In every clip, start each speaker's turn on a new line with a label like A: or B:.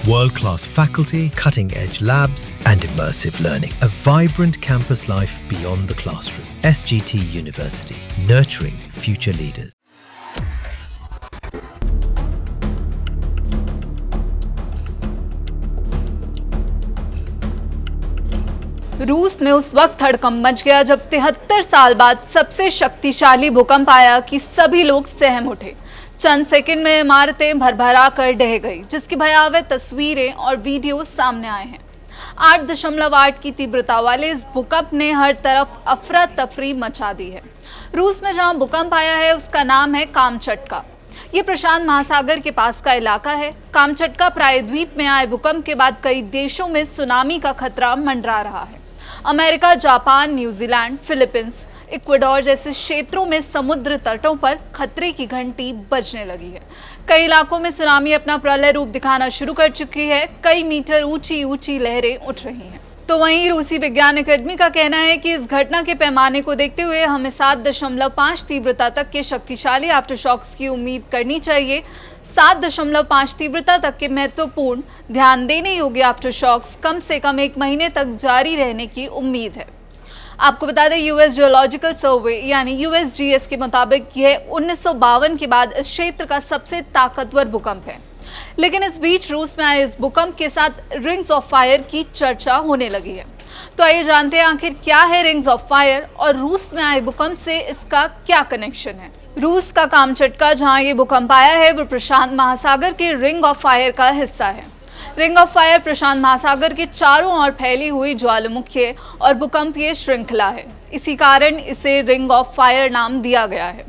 A: World-class faculty, cutting-edge labs, and immersive learning. A vibrant campus life beyond the classroom. SGT University, nurturing future leaders.
B: रूस में उस वक्त हड़कंप much गया जब 73 साल बाद सबसे शक्तिशाली भूकंप आया कि सभी लोग सहम उठे। चंद सेकंड में इमारतें भरभरा कर ढह गई, जिसकी भयावह तस्वीरें और वीडियो सामने आए हैं। 8.8 की तीव्रता वाले इस भूकंप ने हर तरफ अफरा तफरी मचा दी है। रूस में जहां भूकंप आया है उसका नाम है कामचटका। ये प्रशांत महासागर के पास का इलाका है। कामचटका प्रायद्वीप में आए भूकंप के बाद कई देशों में सुनामी का खतरा मंडरा रहा है। America, Japan, New Zealand, Philippines, Ecuador जैसे क्षेत्रों में समुद्र तटों पर खतरे की घंटी बजने लगी है। कई इलाकों में सुनामी अपना प्रलय रूप दिखाना शुरू कर चुकी है। कई मीटर ऊंची ऊंची लहरें उठ रही हैं। तो वहीं रूसी विज्ञान अकादमी का कहना है कि इस घटना के पैमाने को देखते हुए हमें 7.5 तीव्रता तक के शक्तिशाली आफ्टरशॉक्स की उम्मीद करनी चाहिए। 7.5 तीव्रता तक के महत्वपूर्ण ध्यान देने योग्य आफ्टरशॉक्स कम से कम 1 महीने तक जारी रहने की उम्मीद है। आपको बता दें, यूएस जियोलॉजिकल सर्वे यानी यूएसजीएस के मुताबिक यह 1952 के बाद इस क्षेत्र का सबसे ताकतवर भूकंप है। लेकिन इस बीच रूस में आए इस भूकंप के साथ रिंग्स ऑफ फायर की चर्चा होने लगी है। तो आइए जानते हैं आखिर क्या है रिंग्स ऑफ फायर और रूस में आए भूकंप से इसका क्या कनेक्शन है। रूस का कामचटका जहां ये भूकंप आया है वो प्रशांत महासागर के रिंग ऑफ फायर का हिस्सा है। रिंग ऑफ फायर प्रशांत महासागर के चारों ओर फैली हुई ज्वालामुखी और भूकंपीय श्रृंखला है। इसी कारण इसे रिंग ऑफ फायर नाम दिया गया है।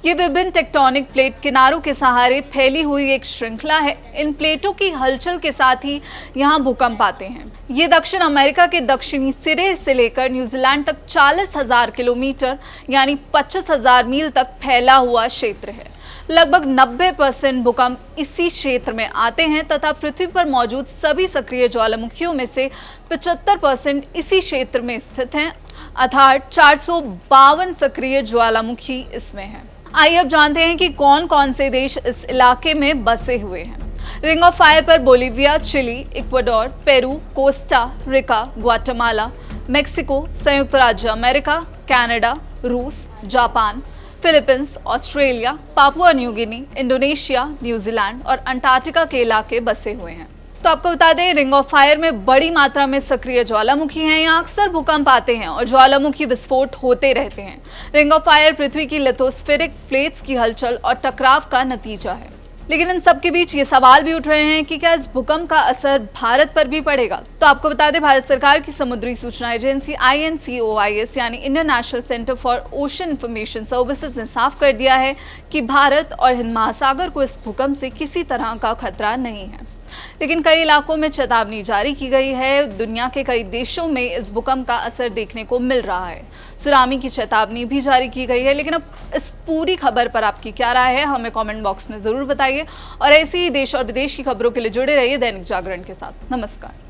B: ये विभिन्न टेक्टोनिक प्लेट किनारों के सहारे फैली हुई एक श्रृंखला है। इन प्लेटों की हलचल के साथ ही यहाँ भूकंप आते हैं। ये दक्षिण अमेरिका के दक्षिणी सिरे से लेकर न्यूजीलैंड तक 40,000 किलोमीटर यानी 25,000 मील तक फैला हुआ क्षेत्र है। लगभग 90% भूकंप इसी क्षेत्र में आते हैं तथा पृथ्वी पर मौजूद सभी सक्रिय ज्वालामुखियों में से 75% इसी क्षेत्र में स्थित हैं, अर्थात 452 सक्रिय ज्वालामुखी इसमें हैं। आइए अब जानते हैं कि कौन कौन से देश इस इलाके में बसे हुए हैं। रिंग ऑफ फायर पर Bolivia, Chile, Ecuador, Peru, Costa Rica, Guatemala, Mexico, संयुक्त राज्य अमेरिका, कनाडा, रूस, Japan, Philippines, Australia, Papua New Guinea, Indonesia, New Zealand और अंटार्कटिका के इलाके बसे हुए हैं। तो आपको बता दें, रिंग ऑफ फायर में बड़ी मात्रा में सक्रिय ज्वालामुखी हैं। यहाँ अक्सर भूकंप आते हैं और ज्वालामुखी विस्फोट होते रहते हैं। रिंग ऑफ फायर पृथ्वी की लिथोस्फेरिक प्लेट्स की हलचल और टकराव का नतीजा है। लेकिन इन सब के बीच ये सवाल भी उठ रहे हैं कि क्या इस भूकंप का असर भारत पर भी पड़ेगा। तो आपको बता दें, भारत सरकार की समुद्री सूचना एजेंसी INCOIS यानी Indian national centre for ocean information services ने साफ कर दिया है कि भारत और हिंद महासागर को इस भूकंप से किसी तरह का खतरा नहीं है। लेकिन कई इलाकों में चेतावनी जारी की गई है। दुनिया के कई देशों में इस भूकंप का असर देखने को मिल रहा है। सुनामी की चेतावनी भी जारी की गई है। लेकिन अब इस पूरी खबर पर आपकी क्या राय है, हमें कमेंट बॉक्स में ज़रूर बताइए। और ऐसी ही देश और विदेश की खबरों के लिए जुड़े रहिए दैनिक जागरण के साथ। नमस्कार।